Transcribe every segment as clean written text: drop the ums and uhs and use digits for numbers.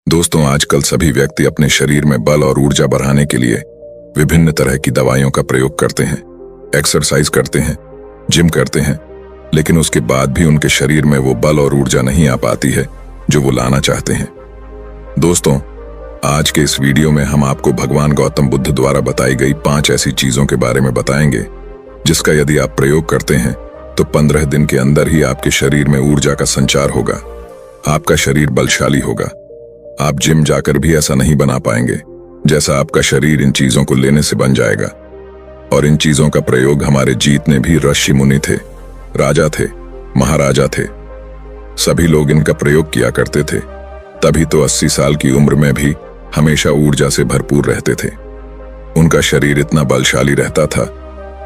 दोस्तों, आजकल सभी व्यक्ति अपने शरीर में बल और ऊर्जा बढ़ाने के लिए विभिन्न तरह की दवाइयों का प्रयोग करते हैं, एक्सरसाइज करते हैं, जिम करते हैं, लेकिन उसके बाद भी उनके शरीर में वो बल और ऊर्जा नहीं आ पाती है जो वो लाना चाहते हैं। दोस्तों, आज के इस वीडियो में हम आपको भगवान गौतम बुद्ध द्वारा बताई गई 5 ऐसी चीजों के बारे में बताएंगे जिसका यदि आप प्रयोग करते हैं तो 15 दिन के अंदर ही आपके शरीर में ऊर्जा का संचार होगा, आपका शरीर बलशाली होगा। आप जिम जाकर भी ऐसा नहीं बना पाएंगे जैसा आपका शरीर इन चीजों को लेने से बन जाएगा। और इन चीजों का प्रयोग हमारे जीतने भी ऋषि मुनि थे, राजा थे, महाराजा थे, सभी लोग इनका प्रयोग किया करते थे। तभी तो 80 साल की उम्र में भी हमेशा ऊर्जा से भरपूर रहते थे। उनका शरीर इतना बलशाली रहता था,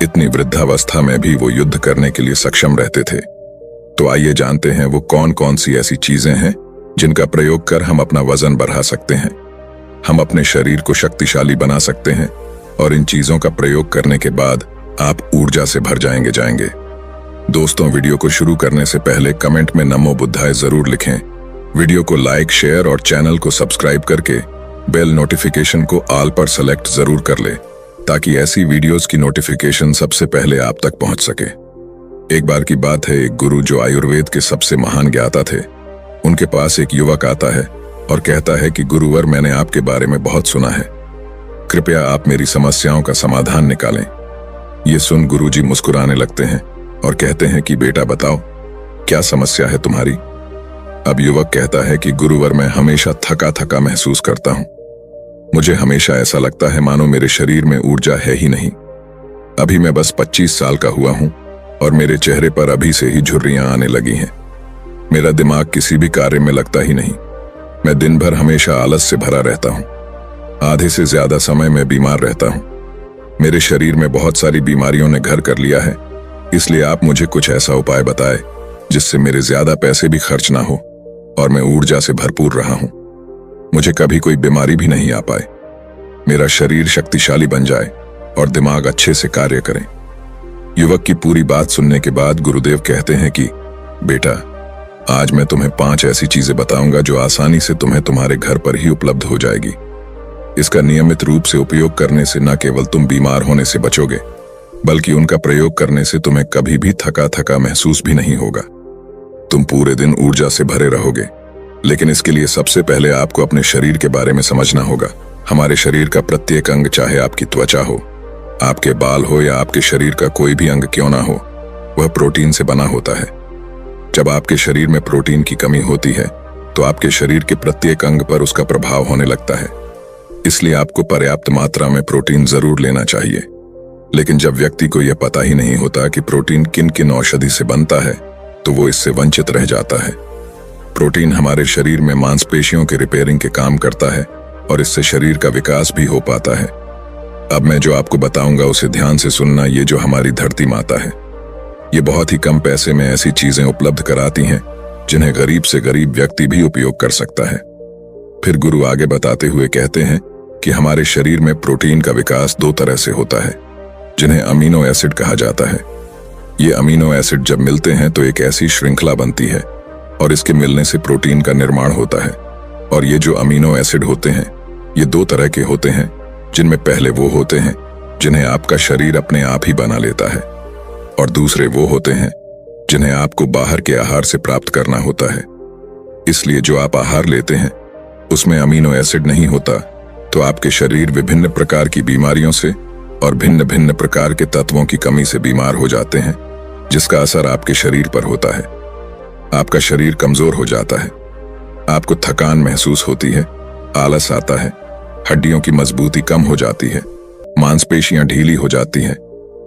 इतनी वृद्धावस्था में भी वो युद्ध करने के लिए सक्षम रहते थे। तो आइए जानते हैं वो कौन कौन सी ऐसी चीजें हैं जिनका प्रयोग कर हम अपना वजन बढ़ा सकते हैं, हम अपने शरीर को शक्तिशाली बना सकते हैं और इन चीजों का प्रयोग करने के बाद आप ऊर्जा से भर जाएंगे। दोस्तों, वीडियो को शुरू करने से पहले कमेंट में नमो बुद्धाय जरूर लिखें। वीडियो को लाइक, शेयर और चैनल को सब्सक्राइब करके बेल नोटिफिकेशन को ऑल पर सेलेक्ट जरूर कर ले ताकि ऐसी वीडियोस की नोटिफिकेशन सबसे पहले आप तक पहुंच सके। एक बार की बात है, एक गुरु जो आयुर्वेद के सबसे महान ज्ञाता थे, उनके पास एक युवक आता है और कहता है कि गुरुवर, मैंने आपके बारे में बहुत सुना है, कृपया आप मेरी समस्याओं का समाधान निकालें। ये सुन गुरुजी मुस्कुराने लगते हैं और कहते हैं कि बेटा बताओ, क्या समस्या है तुम्हारी? अब युवक कहता है कि गुरुवर, मैं हमेशा थका थका महसूस करता हूं। मुझे हमेशा ऐसा लगता है मानो मेरे शरीर में ऊर्जा है ही नहीं। अभी मैं बस 25 साल का हुआ हूं और मेरे चेहरे पर अभी से ही झुर्रियां आने लगी हैं। मेरा दिमाग किसी भी कार्य में लगता ही नहीं। मैं दिन भर हमेशा आलस से भरा रहता हूं। आधे से ज्यादा समय मैं बीमार रहता हूं। मेरे शरीर में बहुत सारी बीमारियों ने घर कर लिया है, इसलिए आप मुझे कुछ ऐसा उपाय बताएं जिससे मेरे ज्यादा पैसे भी खर्च ना हो और मैं ऊर्जा से भरपूर रहा हूं। मुझे कभी कोई बीमारी भी नहीं आ पाए, मेरा शरीर शक्तिशाली बन जाए और दिमाग अच्छे से कार्य करे। युवक की पूरी बात सुनने के बाद गुरुदेव कहते हैं कि बेटा, आज मैं तुम्हें 5 ऐसी चीजें बताऊंगा जो आसानी से तुम्हें तुम्हारे घर पर ही उपलब्ध हो जाएगी। इसका नियमित रूप से उपयोग करने से न केवल तुम बीमार होने से बचोगे, बल्कि उनका प्रयोग करने से तुम्हें कभी भी थका थका महसूस भी नहीं होगा। तुम पूरे दिन ऊर्जा से भरे रहोगे। लेकिन इसके लिए सबसे पहले आपको अपने शरीर के बारे में समझना होगा। हमारे शरीर का प्रत्येक अंग, चाहे आपकी त्वचा हो, आपके बाल हो या आपके शरीर का कोई भी अंग क्यों ना हो, वह प्रोटीन से बना होता है। जब आपके शरीर में प्रोटीन की कमी होती है तो आपके शरीर के प्रत्येक अंग पर उसका प्रभाव होने लगता है। इसलिए आपको पर्याप्त मात्रा में प्रोटीन जरूर लेना चाहिए। लेकिन जब व्यक्ति को यह पता ही नहीं होता कि प्रोटीन किन किन औषधि से बनता है तो वो इससे वंचित रह जाता है। प्रोटीन हमारे शरीर में मांसपेशियों के रिपेयरिंग के काम करता है और इससे शरीर का विकास भी हो पाता है। अब मैं जो आपको बताऊंगा उसे ध्यान से सुनना। ये जो हमारी धरती माता है, ये बहुत ही कम पैसे में ऐसी चीजें उपलब्ध कराती हैं जिन्हें गरीब से गरीब व्यक्ति भी उपयोग कर सकता है। फिर गुरु आगे बताते हुए कहते हैं कि हमारे शरीर में प्रोटीन का विकास 2 तरह से होता है, जिन्हें अमीनो एसिड कहा जाता है। ये अमीनो एसिड जब मिलते हैं तो एक ऐसी श्रृंखला बनती है और इसके मिलने से प्रोटीन का निर्माण होता है। और ये जो अमीनो एसिड होते हैं, ये 2 तरह के होते हैं, जिनमें पहले वो होते हैं जिन्हें आपका शरीर अपने आप ही बना लेता है और दूसरे वो होते हैं जिन्हें आपको बाहर के आहार से प्राप्त करना होता है। इसलिए जो आप आहार लेते हैं उसमें अमीनो एसिड नहीं होता तो आपके शरीर विभिन्न प्रकार की बीमारियों से और भिन्न भिन्न प्रकार के तत्वों की कमी से बीमार हो जाते हैं, जिसका असर आपके शरीर पर होता है। आपका शरीर कमजोर हो जाता है, आपको थकान महसूस होती है, आलस आता है, हड्डियों की मजबूती कम हो जाती है, मांसपेशियां ढीली हो जाती हैं,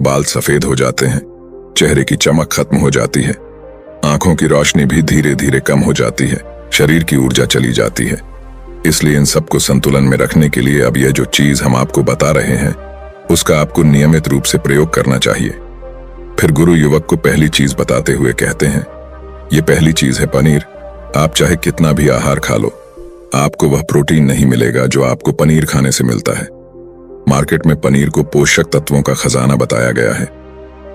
बाल सफेद हो जाते हैं, चेहरे की चमक खत्म हो जाती है, आंखों की रोशनी भी धीरे धीरे कम हो जाती है, शरीर की ऊर्जा चली जाती है। इसलिए इन सबको संतुलन में रखने के लिए अब यह जो चीज हम आपको बता रहे हैं उसका आपको नियमित रूप से प्रयोग करना चाहिए। फिर गुरु युवक को पहली चीज बताते हुए कहते हैं, ये पहली चीज है पनीर। आप चाहे कितना भी आहार खा लो, आपको वह प्रोटीन नहीं मिलेगा जो आपको पनीर खाने से मिलता है। मार्केट में पनीर को पोषक तत्वों का खजाना बताया गया है।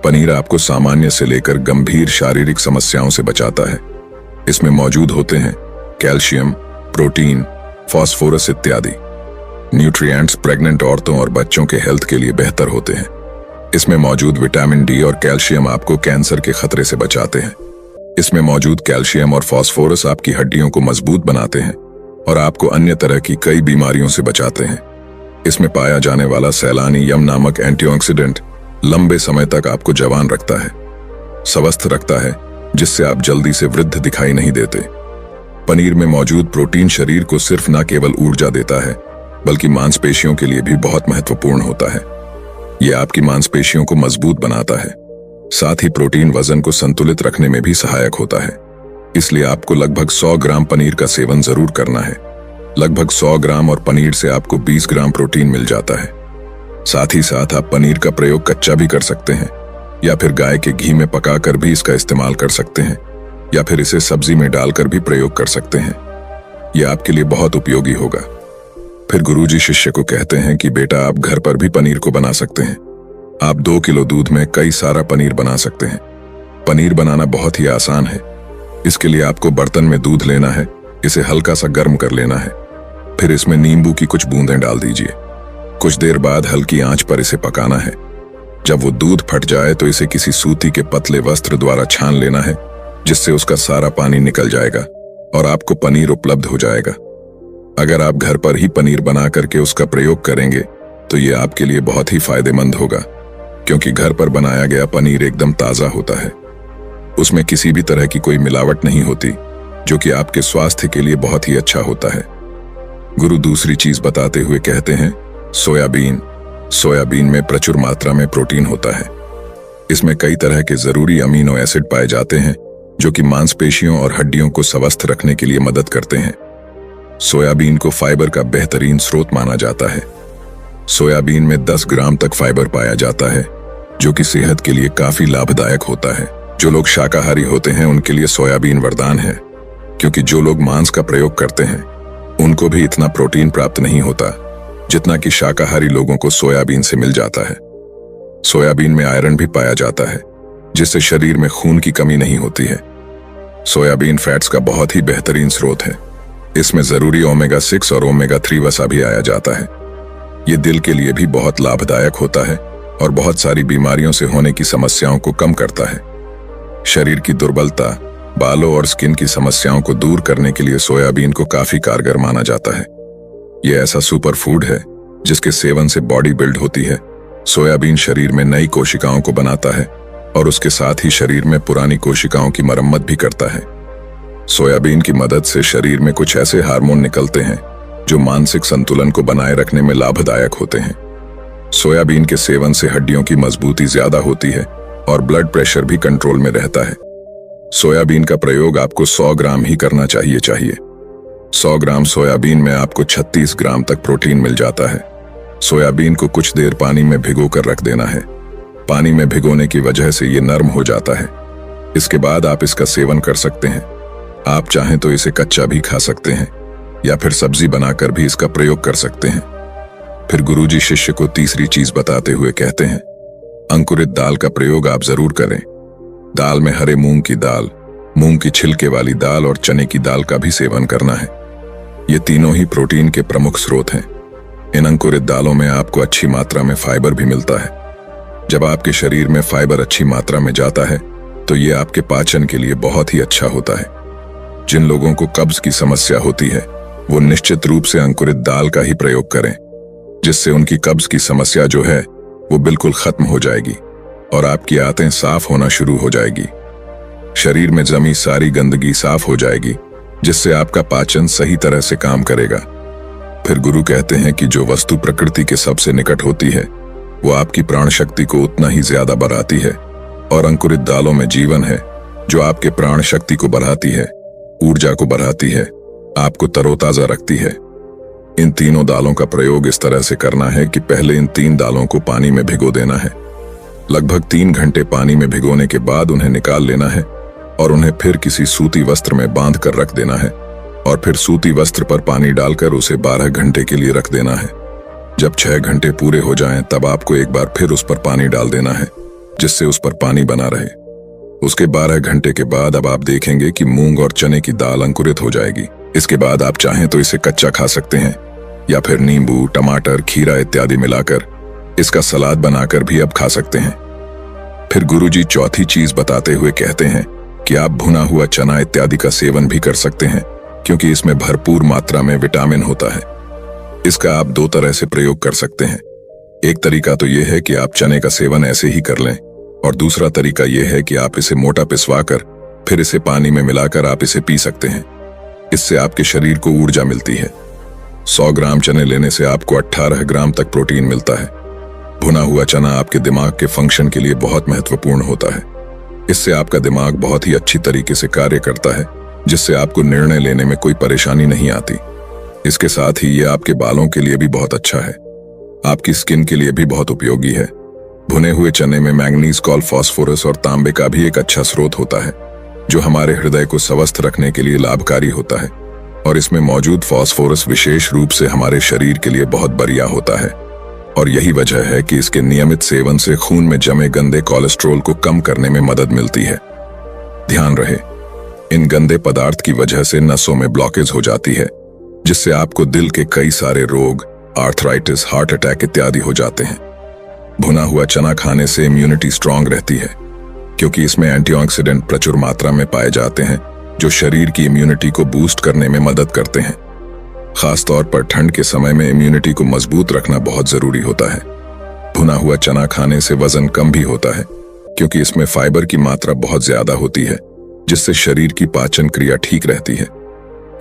पनीर आपको सामान्य से लेकर गंभीर शारीरिक समस्याओं से बचाता है। इसमें मौजूद होते हैं कैल्शियम, प्रोटीन, फॉस्फोरस इत्यादि। न्यूट्रिएंट्स प्रेग्नेंट औरतों और बच्चों के हेल्थ के लिए बेहतर होते हैं। इसमें मौजूद विटामिन डी और कैल्शियम आपको कैंसर के खतरे से बचाते हैं। इसमें मौजूद कैल्शियम और फॉस्फोरस आपकी हड्डियों को मजबूत बनाते हैं और आपको अन्य तरह की कई बीमारियों से बचाते हैं। इसमें पाया जाने वाला सैलानी यम नामक एंटीऑक्सीडेंट लंबे समय तक आपको जवान रखता है, स्वस्थ रखता है, जिससे आप जल्दी से वृद्ध दिखाई नहीं देते। पनीर में मौजूद प्रोटीन शरीर को सिर्फ न केवल ऊर्जा देता है बल्कि मांसपेशियों के लिए भी बहुत महत्वपूर्ण होता है। यह आपकी मांसपेशियों को मजबूत बनाता है। साथ ही प्रोटीन वजन को संतुलित रखने में भी सहायक होता है। इसलिए आपको लगभग 100 ग्राम पनीर का सेवन जरूर करना है। लगभग 100 ग्राम और पनीर से आपको 20 ग्राम प्रोटीन मिल जाता है। साथ ही साथ आप पनीर का प्रयोग कच्चा भी कर सकते हैं या फिर गाय के घी में पकाकर भी इसका इस्तेमाल कर सकते हैं या फिर इसे सब्जी में डालकर भी प्रयोग कर सकते हैं। यह आपके लिए बहुत उपयोगी होगा। फिर गुरुजी शिष्य को कहते हैं कि बेटा आप घर पर भी पनीर को बना सकते हैं। आप 2 किलो दूध में कई सारा पनीर बना सकते हैं। पनीर बनाना बहुत ही आसान है। इसके लिए आपको बर्तन में दूध लेना है, इसे हल्का सा गर्म कर लेना है, फिर इसमें नींबू की कुछ बूंदें डाल दीजिए। कुछ देर बाद हल्की आंच पर इसे पकाना है। जब वो दूध फट जाए तो इसे किसी सूती के पतले वस्त्र द्वारा छान लेना है, जिससे उसका सारा पानी निकल जाएगा और आपको पनीर उपलब्ध हो जाएगा। अगर आप घर पर ही पनीर बना करके उसका प्रयोग करेंगे तो ये आपके लिए बहुत ही फायदेमंद होगा, क्योंकि घर पर बनाया गया पनीर एकदम ताजा होता है। उसमें किसी भी तरह की कोई मिलावट नहीं होती, जो कि आपके स्वास्थ्य के लिए बहुत ही अच्छा होता है। गुरु दूसरी चीज बताते हुए कहते हैं, सोयाबीन। सोयाबीन में प्रचुर मात्रा में प्रोटीन होता है। इसमें कई तरह के जरूरी अमीनो एसिड पाए जाते हैं जो कि मांसपेशियों और हड्डियों को स्वस्थ रखने के लिए मदद करते हैं। सोयाबीन को फाइबर का बेहतरीन स्रोत माना जाता है। सोयाबीन में 10 ग्राम तक फाइबर पाया जाता है, जो कि सेहत के लिए काफी लाभदायक होता है। जो लोग शाकाहारी होते हैं उनके लिए सोयाबीन वरदान है, क्योंकि जो लोग मांस का प्रयोग करते हैं उनको भी इतना प्रोटीन प्राप्त नहीं होता जितना कि शाकाहारी लोगों को सोयाबीन से मिल जाता है। सोयाबीन में आयरन भी पाया जाता है, जिससे शरीर में खून की कमी नहीं होती है। सोयाबीन फैट्स का बहुत ही बेहतरीन स्रोत है। इसमें जरूरी ओमेगा 6 और ओमेगा 3 वसा भी आया जाता है। ये दिल के लिए भी बहुत लाभदायक होता है और बहुत सारी बीमारियों से होने की समस्याओं को कम करता है। शरीर की दुर्बलता, बालों और स्किन की समस्याओं को दूर करने के लिए सोयाबीन को काफी कारगर माना जाता है। यह ऐसा सुपर फूड है जिसके सेवन से बॉडी बिल्ड होती है। सोयाबीन शरीर में नई कोशिकाओं को बनाता है और उसके साथ ही शरीर में पुरानी कोशिकाओं की मरम्मत भी करता है। सोयाबीन की मदद से शरीर में कुछ ऐसे हार्मोन निकलते हैं जो मानसिक संतुलन को बनाए रखने में लाभदायक होते हैं। सोयाबीन के सेवन से हड्डियों की मजबूती ज्यादा होती है और ब्लड प्रेशर भी कंट्रोल में रहता है। सोयाबीन का प्रयोग आपको 100 ग्राम ही करना चाहिए। 100 ग्राम सोयाबीन में आपको 36 ग्राम तक प्रोटीन मिल जाता है। सोयाबीन को कुछ देर पानी में भिगो कर रख देना है। पानी में भिगोने की वजह से ये नरम हो जाता है। इसके बाद आप इसका सेवन कर सकते हैं। आप चाहें तो इसे कच्चा भी खा सकते हैं या फिर सब्जी बनाकर भी इसका प्रयोग कर सकते हैं। फिर गुरुजी शिष्य को तीसरी चीज बताते हुए कहते हैं, अंकुरित दाल का प्रयोग आप जरूर करें। दाल में हरे मूंग की दाल, मूंग की छिलके वाली दाल और चने की दाल का भी सेवन करना है। ये तीनों ही प्रोटीन के प्रमुख स्रोत हैं। इन अंकुरित दालों में आपको अच्छी मात्रा में फाइबर भी मिलता है। जब आपके शरीर में फाइबर अच्छी मात्रा में जाता है तो ये आपके पाचन के लिए बहुत ही अच्छा होता है। जिन लोगों को कब्ज की समस्या होती है वो निश्चित रूप से अंकुरित दाल का ही प्रयोग करें, जिससे उनकी कब्ज की समस्या जो है वो बिल्कुल खत्म हो जाएगी और आपकी आंतें साफ होना शुरू हो जाएगी। शरीर में जमी सारी गंदगी साफ हो जाएगी, जिससे आपका पाचन सही तरह से काम करेगा। फिर गुरु कहते हैं कि जो वस्तु प्रकृति के सबसे निकट होती है वो आपकी प्राण शक्ति को उतना ही ज्यादा बढ़ाती है, और अंकुरित दालों में जीवन है जो आपके प्राण शक्ति को बढ़ाती है, ऊर्जा को बढ़ाती है, आपको तरोताजा रखती है। इन तीनों दालों का प्रयोग इस तरह से करना है कि पहले इन 3 दालों को पानी में भिगो देना है। लगभग 3 घंटे पानी में भिगोने के बाद उन्हें निकाल लेना है और उन्हें फिर किसी सूती वस्त्र में बांध कर रख देना है, और फिर सूती वस्त्र पर पानी डालकर उसे 12 घंटे के लिए रख देना है। जब 6 घंटे पूरे हो जाएं, तब आपको एक बार फिर उस पर पानी डाल देना है, जिससे उस पर पानी बना रहे। उसके 12 घंटे के बाद अब आप देखेंगे कि मूंग और चने की दाल अंकुरित हो जाएगी। इसके बाद आप चाहें तो इसे कच्चा खा सकते हैं या फिर नींबू, टमाटर, खीरा इत्यादि मिलाकर इसका सलाद बनाकर भी आप खा सकते हैं। फिर गुरुजी चौथी चीज बताते हुए कहते हैं कि आप भुना हुआ चना इत्यादि का सेवन भी कर सकते हैं, क्योंकि इसमें भरपूर मात्रा में विटामिन होता है। इसका आप दो तरह से प्रयोग कर सकते हैं। एक तरीका तो यह है कि आप चने का सेवन ऐसे ही कर लें, और दूसरा तरीका यह है कि आप इसे मोटा पिसवाकर फिर इसे पानी में मिलाकर आप इसे पी सकते हैं। इससे आपके शरीर को ऊर्जा मिलती है। 100 ग्राम चने लेने से आपको 18 ग्राम तक प्रोटीन मिलता है। भुना हुआ चना आपके दिमाग के फंक्शन के लिए बहुत महत्वपूर्ण होता है। इससे आपका दिमाग बहुत ही अच्छी तरीके से कार्य करता है, जिससे आपको निर्णय लेने में कोई परेशानी नहीं आती। इसके साथ ही यह आपके बालों के लिए भी बहुत अच्छा है, आपकी स्किन के लिए भी बहुत उपयोगी है। भुने हुए चने में मैंगनीज, कॉल, फास्फोरस और तांबे का भी एक अच्छा स्रोत होता है, जो हमारे हृदय को स्वस्थ रखने के लिए लाभकारी होता है। और इसमें मौजूद फास्फोरस विशेष रूप से हमारे शरीर के लिए बहुत बढ़िया होता है, और यही वजह है कि इसके नियमित सेवन से खून में जमे गंदे कोलेस्ट्रॉल को कम करने में मदद मिलती है। ध्यान रहे, इन गंदे पदार्थ की वजह से नसों में ब्लॉकेज हो जाती है, जिससे आपको दिल के कई सारे रोग, आर्थराइटिस, हार्ट अटैक इत्यादि हो जाते हैं। भुना हुआ चना खाने से इम्यूनिटी स्ट्रांग रहती है, क्योंकि इसमें एंटीऑक्सीडेंट प्रचुर मात्रा में पाए जाते हैं, जो शरीर की इम्यूनिटी को बूस्ट करने में मदद करते हैं। खासतौर पर ठंड के समय में इम्यूनिटी को मजबूत रखना बहुत जरूरी होता है। भुना हुआ चना खाने से वजन कम भी होता है, क्योंकि इसमें फाइबर की मात्रा बहुत ज्यादा होती है, जिससे शरीर की पाचन क्रिया ठीक रहती है।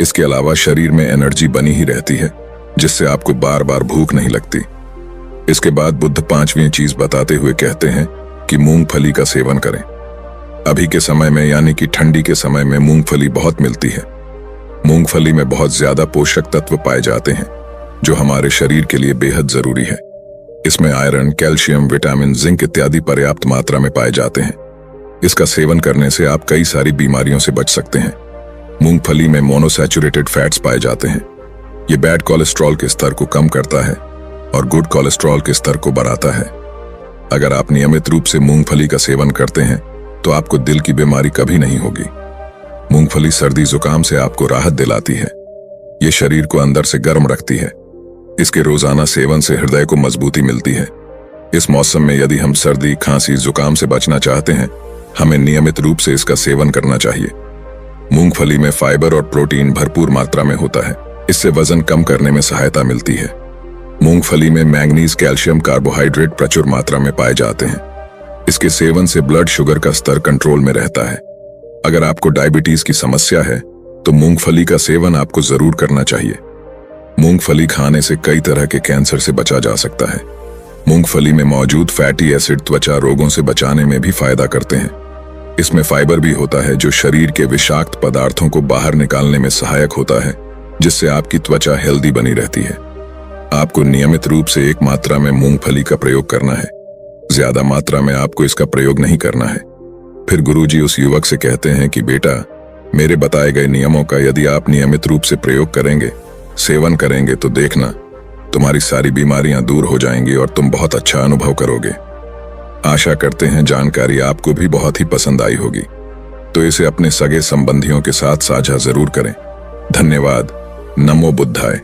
इसके अलावा शरीर में एनर्जी बनी ही रहती है, जिससे आपको बार बार भूख नहीं लगती। इसके बाद बुद्ध 5वीं चीज बताते हुए कहते हैं कि मूंगफली का सेवन करें। अभी के समय में यानी कि ठंडी के समय में मूंगफली बहुत मिलती है। मूंगफली में बहुत ज्यादा पोषक तत्व पाए जाते हैं, जो हमारे शरीर के लिए बेहद जरूरी है। इसमें आयरन, कैल्शियम, विटामिन, जिंक इत्यादि पर्याप्त मात्रा में पाए जाते हैं। इसका सेवन करने से आप कई सारी बीमारियों से बच सकते हैं। मूंगफली में मोनोसैचुरेटेड फैट्स पाए जाते हैं। ये बैड कोलेस्ट्रॉल के स्तर को कम करता है और गुड कोलेस्ट्रॉल के स्तर को बढ़ाता है। अगर आप नियमित रूप से मूंगफली का सेवन करते हैं तो आपको दिल की बीमारी कभी नहीं होगी। मूंगफली सर्दी जुकाम से आपको राहत दिलाती है। ये शरीर को अंदर से गर्म रखती है। इसके रोजाना सेवन से हृदय को मजबूती मिलती है। इस मौसम में यदि हम सर्दी, खांसी, जुकाम से बचना चाहते हैं, हमें नियमित रूप से इसका सेवन करना चाहिए। मूंगफली में फाइबर और प्रोटीन भरपूर मात्रा में होता है। इससे वजन कम करने में सहायता मिलती है। मूंगफली में मैंगनीज, कैल्शियम, कार्बोहाइड्रेट प्रचुर मात्रा में पाए जाते हैं। इसके सेवन से ब्लड शुगर का स्तर कंट्रोल में रहता है। अगर आपको डायबिटीज की समस्या है तो मूंगफली का सेवन आपको जरूर करना चाहिए। मूंगफली खाने से कई तरह के कैंसर से बचा जा सकता है। मूंगफली में मौजूद फैटी एसिड त्वचा रोगों से बचाने में भी फायदा करते हैं। इसमें फाइबर भी होता है, जो शरीर के विषाक्त पदार्थों को बाहर निकालने में सहायक होता है, जिससे आपकी त्वचा हेल्दी बनी रहती है। आपको नियमित रूप से एक मात्रा में मूंगफली का प्रयोग करना है। ज्यादा मात्रा में आपको इसका प्रयोग नहीं करना है। फिर गुरुजी उस युवक से कहते हैं कि बेटा, मेरे बताए गए नियमों का यदि आप नियमित रूप से प्रयोग करेंगे, सेवन करेंगे, तो देखना तुम्हारी सारी बीमारियां दूर हो जाएंगी और तुम बहुत अच्छा अनुभव करोगे। आशा करते हैं जानकारी आपको भी बहुत ही पसंद आई होगी, तो इसे अपने सगे संबंधियों के साथ साझा जरूर करें। धन्यवाद। नमो बुद्धाय।